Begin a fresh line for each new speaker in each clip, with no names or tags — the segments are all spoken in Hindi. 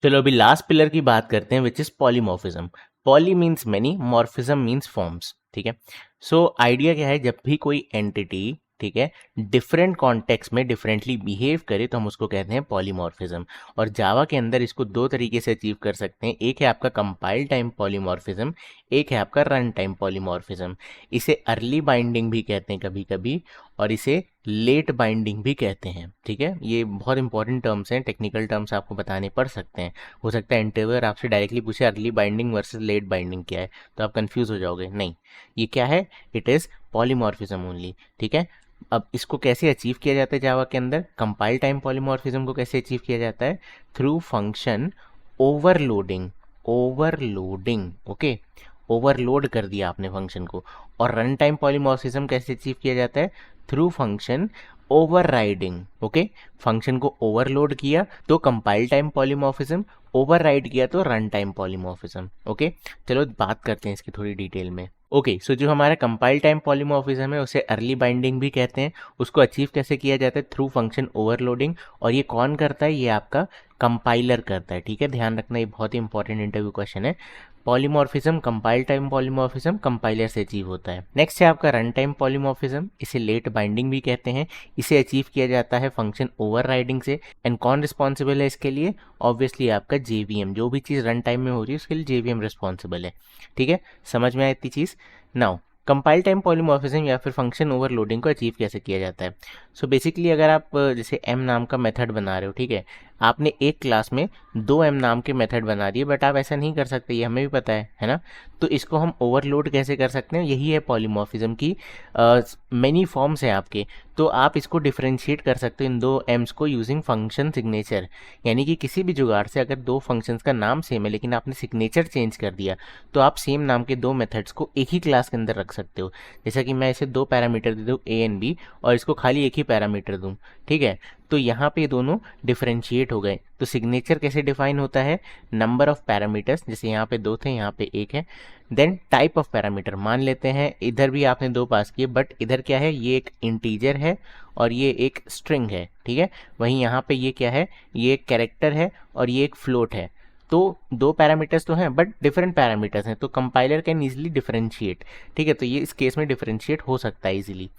चलो अभी लास्ट पिलर की बात करते हैं, which is polymorphism. Poly means many, morphism means forms. ठीक है, सो आइडिया क्या है, जब भी कोई एंटिटी, ठीक है, डिफरेंट कॉन्टेक्स्ट में डिफरेंटली बिहेव करे तो हम उसको कहते हैं पॉलीमॉर्फिज्म। और जावा के अंदर इसको दो तरीके से अचीव कर सकते हैं, एक है आपका कंपाइल टाइम पॉलीमॉर्फिज्म, एक है आपका रन टाइम पॉलीमॉर्फिज्म। इसे अर्ली बाइंडिंग भी कहते हैं कभी कभी, और इसे लेट बाइंडिंग भी कहते हैं। ठीक है, ये बहुत इंपॉर्टेंट टर्म्स हैं, टेक्निकल टर्म्स आपको बताने पड़ सकते हैं। हो सकता है इंटरव्यूअर आपसे डायरेक्टली पूछे early binding versus late binding क्या है, तो आप कंफ्यूज हो जाओगे। नहीं, ये क्या है, इट इज़ पॉलीमॉर्फिज्म ओनली। ठीक है, अब इसको कैसे अचीव किया जाता है जावा के अंदर, कंपाइल टाइम पॉलीमॉर्फिज्म को कैसे अचीव किया जाता है, through function overloading. Overloading, okay, overload कर दिया आपने फंक्शन को। और रन टाइम पॉलीमॉर्फिज्म कैसे अचीव किया जाता है, through function overriding. Okay, function को ओवरलोड किया तो कंपाइल टाइम पॉलीमॉर्फिज्म, ओवरराइड किया तो रन टाइम पॉलीमॉर्फिज्म। ओके, चलो बात करते हैं इसकी थोड़ी डिटेल में। ओके, सो जो हमारा कंपाइल टाइम पॉलीमॉर्फिज्म है उसे अर्ली बाइंडिंग भी कहते हैं। उसको अचीव कैसे किया जाता है, थ्रू फंक्शन ओवरलोडिंग। और ये कौन करता है, ये आपका कंपाइलर करता है। ठीक है, ध्यान रखना, ये बहुत ही इंपॉर्टेंट इंटरव्यू क्वेश्चन है। Polymorphism, compile time polymorphism compiler से अचीव होता है। नेक्स्ट है आपका रन टाइम पॉलीमॉर्फिज्म, इसे लेट बाइंडिंग भी कहते हैं। इसे अचीव किया जाता है फंक्शन ओवरराइडिंग से। एंड कौन रिस्पॉन्सिबल है इसके लिए, ऑब्वियसली आपका जेवीएम। जो भी चीज़ रन टाइम में हो रही है उसके लिए जेवीएम रिस्पॉन्सिबल है। ठीक है, समझ में आए इतनी चीज़। नाउ कंपाइल टाइम पॉलीमॉर्फिज्म या फिर फंक्शन ओवरलोडिंग को अचीव कैसे किया जाता है। सो बेसिकली अगर आप जैसे m नाम का मेथड बना रहे हो, ठीक है, आपने एक क्लास में दो m नाम के मेथड बना दिए, बट आप ऐसा नहीं कर सकते, ये हमें भी पता है ना। तो इसको हम ओवरलोड कैसे कर सकते हैं, यही है पॉलीमॉर्फिज्म की मेनी फॉर्म्स हैं आपके। तो आप इसको डिफरेंशिएट कर सकते हो इन दो एम्स को यूजिंग फंक्शन सिग्नेचर। यानी कि किसी भी जुगाड़ से अगर दो फंक्शंस का नाम सेम है लेकिन आपने सिग्नेचर चेंज कर दिया, तो आप सेम नाम के दो मेथड्स को एक ही क्लास के अंदर रख सकते हो। जैसा कि मैं इसे दो पैरामीटर दे दूँ ए एंड बी, और इसको खाली एक ही पैरामीटर दूँ, ठीक है, तो यहाँ पे दोनों डिफरेंशिएट हो गए। तो सिग्नेचर कैसे डिफाइन होता है, नंबर ऑफ पैरामीटर्स, जैसे यहाँ पे दो थे यहाँ पे एक है। देन टाइप ऑफ पैरामीटर, मान लेते हैं इधर भी आपने दो पास किए, बट इधर क्या है, ये एक इंटीजर है और ये एक स्ट्रिंग है। ठीक है, वहीं यहाँ पे ये क्या है, ये एक कैरेक्टर है और ये एक फ्लोट है। तो दो पैरामीटर्स तो हैं बट डिफरेंट पैरामीटर्स हैं, तो कंपाइलर कैन इजीली डिफरेंशिएट। ठीक है, तो ये इस केस में डिफरेंशिएट हो सकता है easily.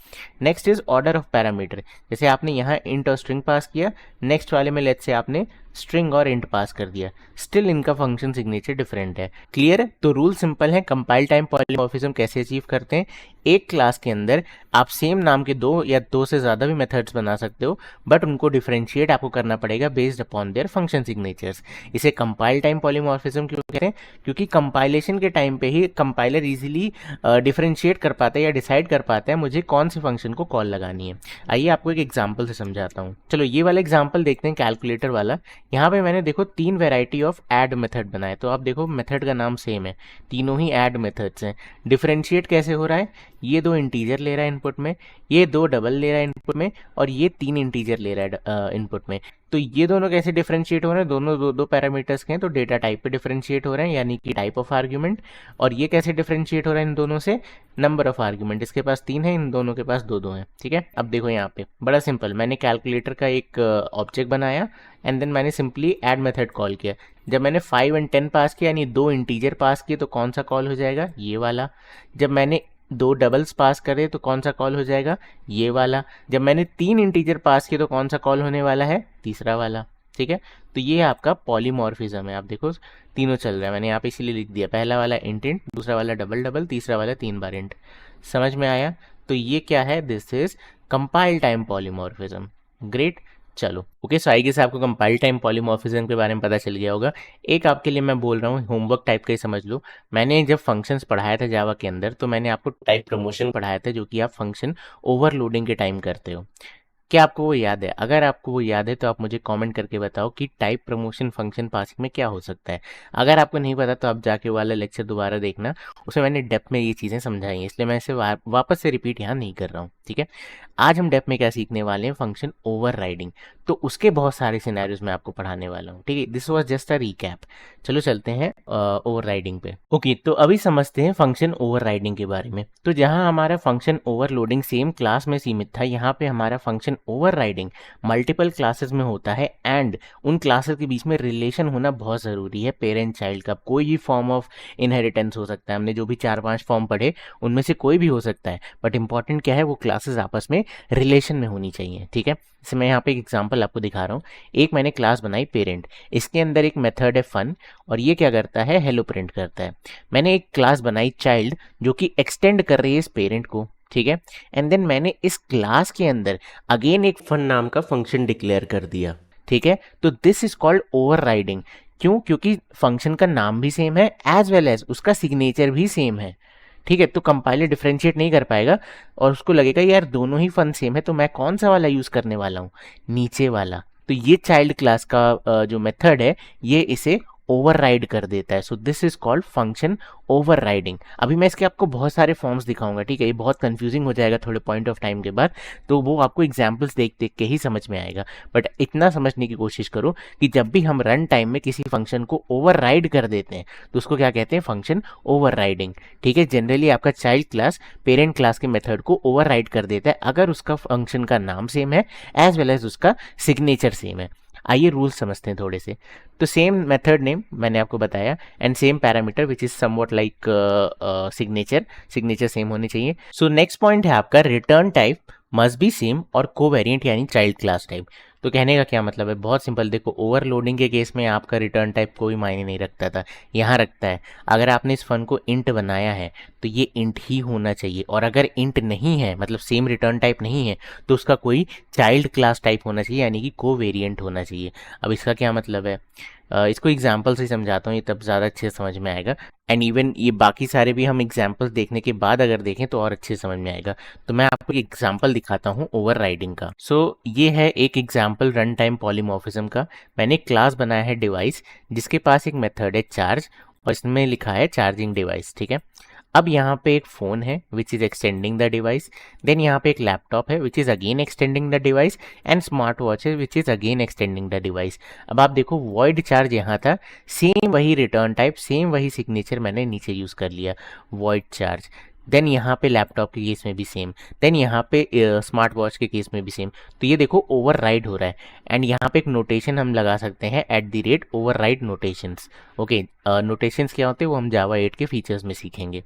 Next is order of parameter, जैसे आपने यहाँ इंट और स्ट्रिंग पास किया, नेक्स्ट वाले में लेट्स से आपने स्ट्रिंग और इंट पास कर दिया, स्टिल इनका फंक्शन सिग्नेचर डिफरेंट है। क्लियर है, तो रूल सिंपल है। कंपाइल टाइम पॉलीमॉर्फिज्म कैसे अचीव करते हैं, एक क्लास के अंदर आप सेम नाम के दो या दो से ज़्यादा भी मेथड्स बना सकते हो, बट उनको डिफरेंशिएट आपको करना पड़ेगा based upon their function signatures. इसे कंपाइल टाइम पॉलीमॉर्फिज्म क्यों कहते हैं, क्योंकि कंपाइलेशन के टाइम पे ही कंपाइलर इजीली डिफरेंशिएट कर पाता है या डिसाइड कर पाता है मुझे कौन से फंक्शन को कॉल लगानी है। आइए आपको एक एग्जाम्पल से समझाता हूँ। चलो ये वाला एग्जाम्पल देखते हैं, कैलकुलेटर वाला। यहाँ पे मैंने देखो तीन वेराइटी ऑफ ऐड मेथड बनाए, तो आप देखो मेथड का नाम सेम है, तीनों ही ऐड मेथड्स हैं। डिफरेंशिएट कैसे हो रहा है, ये दो इंटीजर ले रहा है इनपुट में, ये दो डबल ले रहा है इनपुट में, और ये तीन इंटीजर ले रहा है इनपुट में। तो ये दोनों कैसे डिफरेंशिएट हो रहे हैं, दोनों दो दो पैरामीटर्स के हैं, तो डेटा टाइप पे डिफरेंशिएट हो रहे हैं, यानी कि टाइप ऑफ आर्ग्यूमेंट। और ये कैसे डिफरेंशिएट हो रहा है इन दोनों से, नंबर ऑफ आर्ग्यूमेंट, इसके पास तीन है, इन दोनों के पास दो दो हैं। ठीक है, अब देखो यहाँ पे बड़ा सिंपल, मैंने कैलकुलेटर का एक ऑब्जेक्ट बनाया एंड देन मैंने सिंपली ऐड मेथड कॉल किया। जब मैंने 5 और 10 पास किया, यानी दो इंटीजर पास किए, तो कौन सा कॉल हो जाएगा, ये वाला। जब मैंने दो डबल्स पास करे तो कौन सा कॉल हो जाएगा, ये वाला। जब मैंने तीन इंटीजर पास किए तो कौन सा कॉल होने वाला है, तीसरा वाला। ठीक है, तो ये आपका पॉलीमॉर्फिज्म है। आप देखो तीनों चल रहा है, मैंने यहाँ पे इसीलिए लिख दिया, पहला वाला इंट इंट, दूसरा वाला डबल डबल, तीसरा वाला तीन बार इंट। समझ में आया, तो ये क्या है, this is compile time polymorphism. Great, चलो ओके, सो आई गेस आपको कंपाइल टाइम पॉलीमॉर्फिज्म के बारे में पता चल गया होगा। एक आपके लिए मैं बोल रहा हूँ, होमवर्क टाइप का ही समझ लो। मैंने जब फंक्शंस पढ़ाया था जावा के अंदर, तो मैंने आपको टाइप प्रमोशन पढ़ाया था, जो कि आप फंक्शन ओवरलोडिंग के टाइम करते हो। क्या आपको वो याद है? अगर आपको वो याद है तो आप मुझे कमेंट करके बताओ कि टाइप प्रमोशन फंक्शन पासिंग में क्या हो सकता है। अगर आपको नहीं पता तो आप जाके वाला लेक्चर दोबारा देखना, उसमें मैंने डेप्थ में ये चीज़ें समझाई हैं, इसलिए मैं इसे वापस से रिपीट यहाँ नहीं कर रहा हूँ। ठीक है, आज हम डेप में क्या सीखने वाले हैं, फंक्शन ओवरराइडिंग। तो उसके बहुत सारे सिनेरियोज मैं आपको पढ़ाने वाला हूँ, ठीक है। This was just a recap. चलो चलते हैं ओवरराइडिंग पे। ओके, तो अभी समझते हैं फंक्शन ओवरराइडिंग के बारे में। तो जहाँ हमारा फंक्शन ओवरलोडिंग सेम क्लास में सीमित था, यहाँ पे हमारा फंक्शन ओवरराइडिंग मल्टीपल क्लासेस में होता है, एंड उन क्लासेस के बीच में रिलेशन होना बहुत ज़रूरी है पेरेंट चाइल्ड का। कोई भी फॉर्म ऑफ इनहेरिटेंस हो सकता है, हमने जो भी 4-5 फॉर्म पढ़े उनमें से कोई भी हो सकता है, बट इंपॉर्टेंट क्या है, वो क्लासेस आपस में रिलेशन में होनी चाहिए, ठीक है। जैसे मैं यहाँ पे एक एग्जांपल आपको दिखा रहा हूँ। एक मैंने क्लास बनाई पेरेंट, इसके अंदर एक मेथड है फन, और ये क्या करता है, हेलो प्रिंट करता है। मैंने एक क्लास बनाई चाइल्ड, जो कि एक्सटेंड कर रही है इस पेरेंट को, ठीक है। एंड देन मैंने इस क्लास के अंदर अगेन एक फन नाम का फंक्शन डिक्लेयर कर दिया, ठीक है। तो दिस इज कॉल्ड ओवरराइडिंग। क्यों? क्योंकि फंक्शन का नाम भी सेम है, एज वेल एज उसका सिग्नेचर भी सेम है, ठीक है। तो कंपाइलर डिफरेंशिएट नहीं कर पाएगा और उसको लगेगा यार दोनों ही फन सेम है, तो मैं कौन सा वाला यूज करने वाला हूँ, नीचे वाला। तो ये चाइल्ड क्लास का जो मेथड है, ये इसे ओवरराइड कर देता है। So this is called function overriding. अभी मैं इसके आपको बहुत सारे फॉर्म्स दिखाऊंगा, ठीक है। ये बहुत कंफ्यूजिंग हो जाएगा थोड़े पॉइंट ऑफ टाइम के बाद, तो वो आपको एग्जाम्पल्स देख देख के ही समझ में आएगा। बट इतना समझने की कोशिश करो कि जब भी हम रन टाइम में किसी फंक्शन को ओवरराइड कर देते हैं, तो उसको क्या कहते हैं, फंक्शन ओवरराइडिंग, ठीक है। जनरली आपका चाइल्ड क्लास पेरेंट क्लास के मेथड को ओवरराइड कर देता है अगर उसका फंक्शन का नाम सेम है, एज वेल एज उसका सिग्नेचर सेम है। आइए रूल्स समझते हैं थोड़े से। तो सेम मेथड नेम मैंने आपको बताया, and same parameter which is somewhat like signature same होने चाहिए। सो नेक्स्ट पॉइंट है आपका return type must be same और कोवेरिएंट यानी चाइल्ड क्लास टाइप। तो कहने का क्या मतलब है, बहुत सिंपल। देखो, ओवरलोडिंग के केस में आपका रिटर्न टाइप कोई मायने नहीं रखता था, यहाँ रखता है। अगर आपने इस फन को इंट बनाया है तो ये इंट ही होना चाहिए, और अगर इंट नहीं है, मतलब सेम रिटर्न टाइप नहीं है, तो उसका कोई चाइल्ड क्लास टाइप होना चाहिए, यानी कि कोवेरिएंट होना चाहिए। अब इसका क्या मतलब है, इसको एग्जाम्पल से समझाता हूँ, ये तब ज़्यादा अच्छे से समझ में आएगा। एंड इवन ये बाकी सारे भी हम एग्जाम्पल्स देखने के बाद अगर देखें तो और अच्छे से समझ में आएगा। तो मैं आपको एक एग्जाम्पल दिखाता हूँ ओवरराइडिंग का। सो ये है एक एग्जाम्पल रन टाइम पॉलीमॉर्फिज्म का। मैंने एक क्लास बनाया है डिवाइस, जिसके पास एक मेथड है चार्ज, और इसमें लिखा है चार्जिंग डिवाइस, ठीक है। अब यहाँ पे एक फ़ोन है which is extending the device, then यहाँ पे एक लैपटॉप है which is again extending the device, and smart watch है which is again extending the device. अब आप देखो, वॉइड चार्ज यहाँ था, सेम वही रिटर्न टाइप, सेम वही सिग्नेचर मैंने नीचे यूज़ कर लिया, वॉइड चार्ज। देन यहाँ पे लैपटॉप के केस में भी सेम, देन यहाँ पे स्मार्ट वॉच के केस में भी सेम। तो ये देखो ओवरराइड हो रहा है, एंड यहाँ पे एक नोटेशन हम लगा सकते हैं @ ओवरराइड नोटेशंस। ओके, नोटेशंस क्या होते हैं वो हम जावा 8 के फीचर्स में सीखेंगे,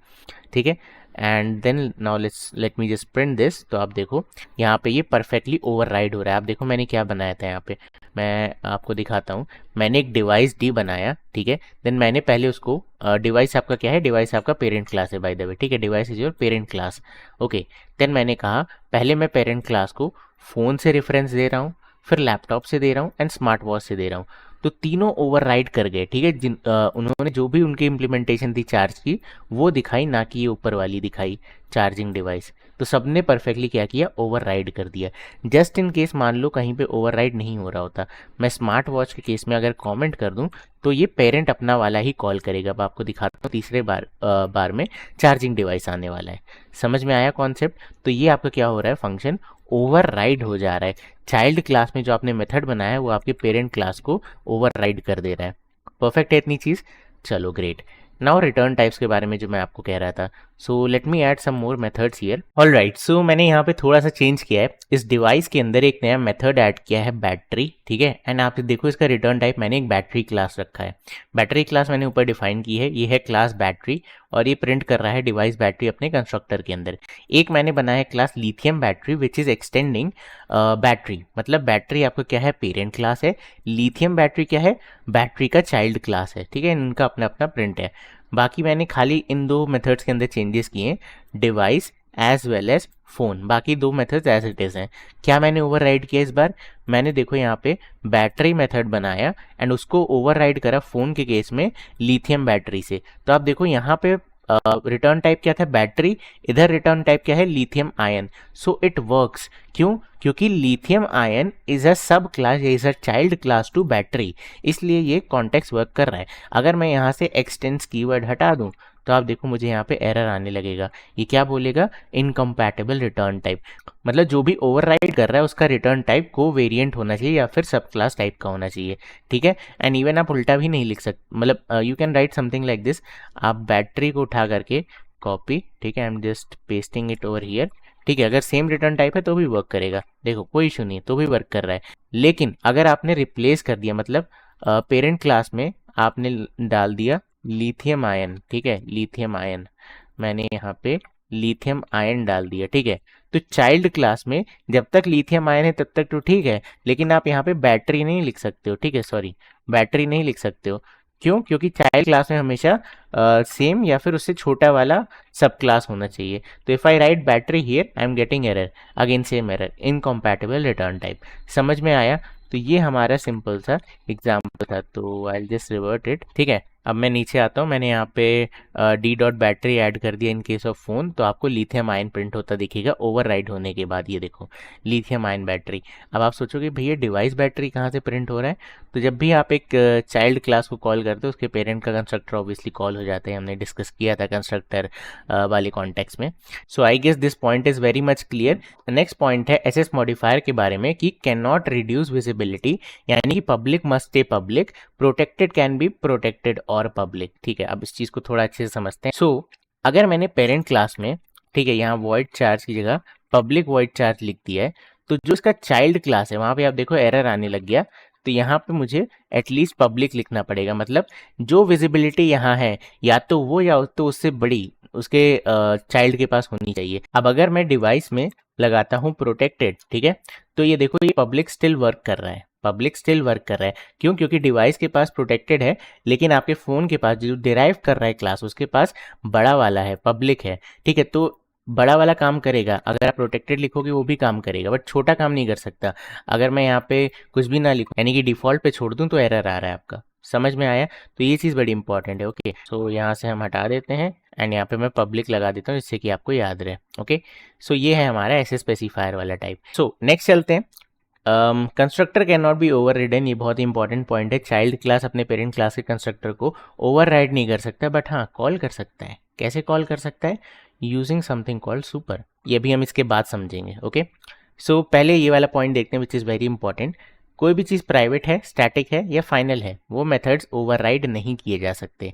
ठीक है। And then now let me just print this. तो आप देखो यहाँ पे ये परफेक्टली ओवरराइड हो रहा है। आप देखो मैंने क्या बनाया था, यहाँ पे मैं आपको दिखाता हूँ। मैंने एक डिवाइस डी बनाया, ठीक है। देन मैंने पहले उसको डिवाइस आपका क्या है, डिवाइस आपका पेरेंट क्लास है बाय द वे, ठीक है। Device is your parent class, okay. Then मैंने कहा पहले मैं पेरेंट क्लास को फ़ोन से रेफरेंस दे रहा हूँ, फिर लैपटॉप से दे रहा हूँ, एंड स्मार्ट वॉच से दे रहा हूँ। तो तीनों ओवरराइड कर गए, ठीक है। उन्होंने जो भी उनकी इम्प्लीमेंटेशन थी चार्ज की, वो दिखाई, ना कि ये ऊपर वाली दिखाई चार्जिंग डिवाइस। तो सबने परफेक्टली क्या किया, ओवरराइड कर दिया। जस्ट इन केस मान लो कहीं पे ओवरराइड नहीं हो रहा होता, मैं स्मार्ट वॉच के केस में अगर कमेंट कर दूं, तो ये पेरेंट अपना वाला ही कॉल करेगा। अब आपको दिखाता हूँ, तीसरे बार में चार्जिंग डिवाइस आने वाला है। समझ में आया कॉन्सेप्ट? तो ये आपका क्या हो रहा है, फंक्शन ओवरराइड हो जा रहा है। चाइल्ड क्लास में जो आपने मेथड बनाया है वो आपके पेरेंट क्लास को ओवरराइड कर दे रहा है। परफेक्ट है इतनी चीज़? चलो ग्रेट। नाउ रिटर्न टाइप्स के बारे में जो मैं आपको कह रहा था, so let me add some more methods here. Alright, so मैंने यहाँ पे थोड़ा सा चेंज किया है। इस डिवाइस के अंदर एक नया मेथड ऐड किया है बैटरी, ठीक है। एंड आप देखो इसका रिटर्न टाइप मैंने एक बैटरी क्लास रखा है। बैटरी क्लास मैंने ऊपर डिफाइन की है, ये है क्लास बैटरी, और ये प्रिंट कर रहा है डिवाइस बैटरी अपने कंस्ट्रक्टर के अंदर। एक मैंने बनाया है class lithium battery which is extending battery, मतलब बैटरी आपका क्या है, पेरेंट क्लास है। लिथियम बैटरी क्या है, बैटरी का चाइल्ड क्लास है, ठीक है। इनका अपना अपना प्रिंट है। बाकी मैंने खाली इन दो मेथड्स के अंदर चेंजेस किए, device as well as phone. बाकी दो मेथड्स एज इट इज़ हैं। क्या मैंने ओवरराइड किया इस बार, मैंने देखो यहाँ पे बैटरी मेथड बनाया एंड उसको ओवरराइड करा फ़ोन के केस में लिथियम बैटरी से। तो आप देखो यहाँ पे रिटर्न टाइप क्या था, बैटरी, इधर रिटर्न टाइप क्या है, lithium ion. So it works. क्यों? क्योंकि lithium ion is a subclass, is a child class to battery, इसलिए ये कॉन्टेक्स्ट वर्क कर रहा है। अगर मैं यहाँ से एक्सटेंस कीवर्ड हटा दूं तो आप देखो मुझे यहाँ पे एरर आने लगेगा। ये क्या बोलेगा, इनकम्पैटिबल रिटर्न टाइप, मतलब जो भी ओवरराइड कर रहा है उसका रिटर्न टाइप को वेरिएंट होना चाहिए या फिर सब क्लास टाइप का होना चाहिए, ठीक है। एंड इवन आप उल्टा भी नहीं लिख सकते, मतलब you can write something like this, आप बैटरी को उठा करके कॉपी, ठीक है, I am just pasting it over here, ठीक है। अगर सेम रिटर्न टाइप है तो भी वर्क करेगा, देखो कोई इशू नहीं है, तो भी वर्क कर रहा है। लेकिन अगर आपने रिप्लेस कर दिया, मतलब पेरेंट क्लास में आपने डाल दिया लिथियम आयन, ठीक है, लिथियम आयन, मैंने यहाँ पे लिथियम आयन डाल दिया, ठीक है। तो चाइल्ड क्लास में जब तक लिथियम आयन है तब तक तो ठीक है, लेकिन आप यहाँ पे बैटरी नहीं लिख सकते हो, ठीक है, सॉरी, बैटरी नहीं लिख सकते हो। क्यों? क्योंकि चाइल्ड क्लास में हमेशा सेम या फिर उससे छोटा वाला सब क्लास होना चाहिए। तो if I right battery here I am getting error, again same error, incompatible return type. समझ में आया? तो ये हमारा सिंपल सा एग्जाम्पल था, तो आई जस्ट रिवर्ट इट, ठीक है। अब मैं नीचे आता हूँ, मैंने यहाँ पे डी डॉट बैटरी ऐड कर दिया इन केस ऑफ फोन, तो आपको लिथियम आयन प्रिंट होता दिखेगा ओवरराइड होने के बाद। ये देखो लिथियम आयन बैटरी। अब आप सोचोगे भैया डिवाइस बैटरी कहाँ से प्रिंट हो रहा है? तो जब भी आप एक चाइल्ड क्लास को कॉल करते हो उसके पेरेंट का कंस्ट्रक्टर ऑब्वियसली कॉल हो जाता है, हमने डिस्कस किया था कंस्ट्रक्टर वाले कॉन्टेक्स्ट में। So I guess this point is very much clear. Next point है एसएस मॉडिफायर के बारे में कि कैन नॉट रिड्यूस विजिबिलिटी, यानी कि public must stay public, protected can be protected और पब्लिक, ठीक है। अब इस चीज को थोड़ा अच्छे से समझते हैं। सो अगर मैंने पेरेंट क्लास में, ठीक है, यहाँ वॉइड चार्ज की जगह पब्लिक वॉइड चार्ज लिख दिया है, तो जो इसका चाइल्ड क्लास है वहां पे आप देखो एरर आने लग गया। तो यहाँ पे मुझे एटलीस्ट पब्लिक लिखना पड़ेगा, मतलब जो विजिबिलिटी यहाँ है या तो वो या तो उससे बड़ी उसके चाइल्ड के पास होनी चाहिए। अब अगर मैं डिवाइस में लगाता हूँ प्रोटेक्टेड, ठीक है, तो ये देखो ये पब्लिक स्टिल वर्क कर रहा है, पब्लिक स्टिल वर्क कर रहा है। क्यों? क्योंकि डिवाइस के पास प्रोटेक्टेड है, लेकिन आपके फ़ोन के पास जो डिराइव कर रहा है क्लास उसके पास बड़ा वाला है, पब्लिक है, ठीक है। तो बड़ा वाला काम करेगा, अगर आप प्रोटेक्टेड लिखोगे वो भी काम करेगा, बट छोटा काम नहीं कर सकता। अगर मैं यहाँ पे कुछ भी ना लिखूँ, यानी कि डिफ़ॉल्ट पे छोड़ दूँ, तो एरर आ रहा है आपका। समझ में आया? तो ये चीज़ बड़ी इंपॉर्टेंट है। ओके, सो यहाँ से हम हटा देते हैं एंड यहाँ पे मैं पब्लिक लगा देता हूँ जिससे कि आपको याद रहे। ओके, सो ये है हमारा ऐसे स्पेसिफायर वाला टाइप। सो नेक्स्ट चलते हैं। Constructor can not be over ridden, ये बहुत ही इंपॉर्टेंट पॉइंट है। चाइल्ड क्लास अपने पेरेंट क्लास के कंस्ट्रक्टर को ओवर राइड नहीं कर सकता, बट हाँ कॉल कर सकता है। कैसे कॉल कर सकता है? Using something called super. ये भी हम इसके बाद समझेंगे। ओके, सो पहले ये वाला पॉइंट देखते हैं विच इज़ वेरी इंपॉर्टेंट। कोई भी चीज़ प्राइवेट है, स्टैटिक है या फाइनल है, वो मेथड्स ओवरराइड नहीं किए जा सकते।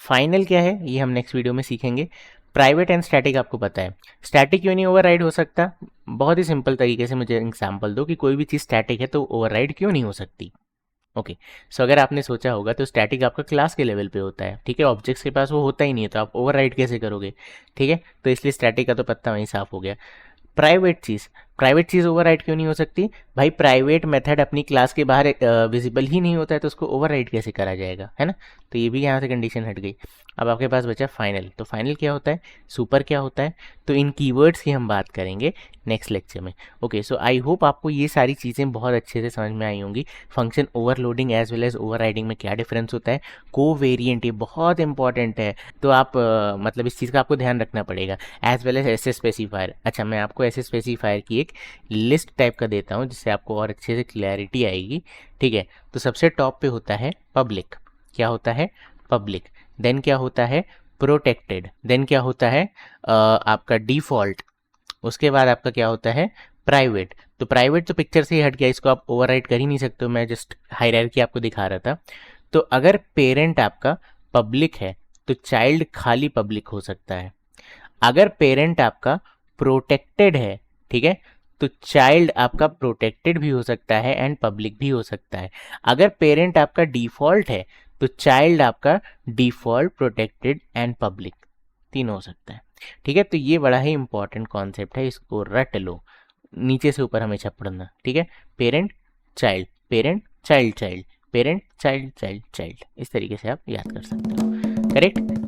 फाइनल क्या है ये हम नेक्स्ट वीडियो में सीखेंगे। प्राइवेट एंड स्टैटिक आपको पता है। स्टैटिक क्यों नहीं ओवरराइड हो सकता? बहुत ही सिंपल तरीके से मुझे एग्जांपल दो कि कोई भी चीज़ स्टैटिक है तो ओवरराइड क्यों नहीं हो सकती। ओके, सो अगर आपने सोचा होगा तो स्टैटिक आपका क्लास के लेवल पे होता है, ठीक है, ऑब्जेक्ट्स के पास वो होता ही नहीं है, तो आप ओवरराइड कैसे करोगे? ठीक है, तो इसलिए स्टैटिक का तो पत्ता वहीं साफ हो गया। प्राइवेट चीज़ ओवरराइड क्यों नहीं हो सकती? भाई प्राइवेट मेथड अपनी क्लास के बाहर विजिबल ही नहीं होता है, तो उसको ओवरराइड कैसे करा जाएगा, है ना? तो ये भी यहाँ से कंडीशन हट गई। अब आपके पास बचा फाइनल। तो फाइनल क्या होता है, सुपर क्या होता है, तो इन कीवर्ड्स की हम बात करेंगे नेक्स्ट लेक्चर में। ओके, सो आई होप आपको ये सारी चीज़ें बहुत अच्छे से समझ में आई होंगी। Function overloading as well as overriding में क्या डिफरेंस होता है, कोवेरिएंट, ये बहुत इंपॉर्टेंट है। तो आप मतलब इस चीज़ का आपको ध्यान रखना पड़ेगा, as well as access specifier. अच्छा, मैं आपको एस स्पेसिफायर की एक लिस्ट टाइप का देता हूँ जिससे आपको और अच्छे से क्लैरिटी आएगी, ठीक है। तो सबसे टॉप पे होता है पब्लिक। क्या होता है? पब्लिक। देन क्या होता है? प्रोटेक्टेड। देन क्या होता है? आपका डिफॉल्ट। उसके बाद आपका क्या होता है? प्राइवेट। तो प्राइवेट तो पिक्चर से ही हट गया, इसको आप ओवरराइड कर ही नहीं सकते हो, मैं जस्ट हायरार्की आपको दिखा रहा था। तो अगर पेरेंट आपका पब्लिक है तो चाइल्ड खाली पब्लिक हो सकता है। अगर पेरेंट आपका प्रोटेक्टेड है, ठीक है, तो चाइल्ड आपका प्रोटेक्टेड भी हो सकता है एंड पब्लिक भी हो सकता है। अगर पेरेंट आपका डिफॉल्ट है तो चाइल्ड आपका डिफॉल्ट, प्रोटेक्टेड एंड पब्लिक तीनों हो सकता है, ठीक है। तो ये बड़ा ही इंपॉर्टेंट कॉन्सेप्ट है, इसको रट लो, नीचे से ऊपर हमेशा पढ़ना, ठीक है। Parent child, parent child child, parent child child child, इस तरीके से आप याद कर सकते हो, करेक्ट।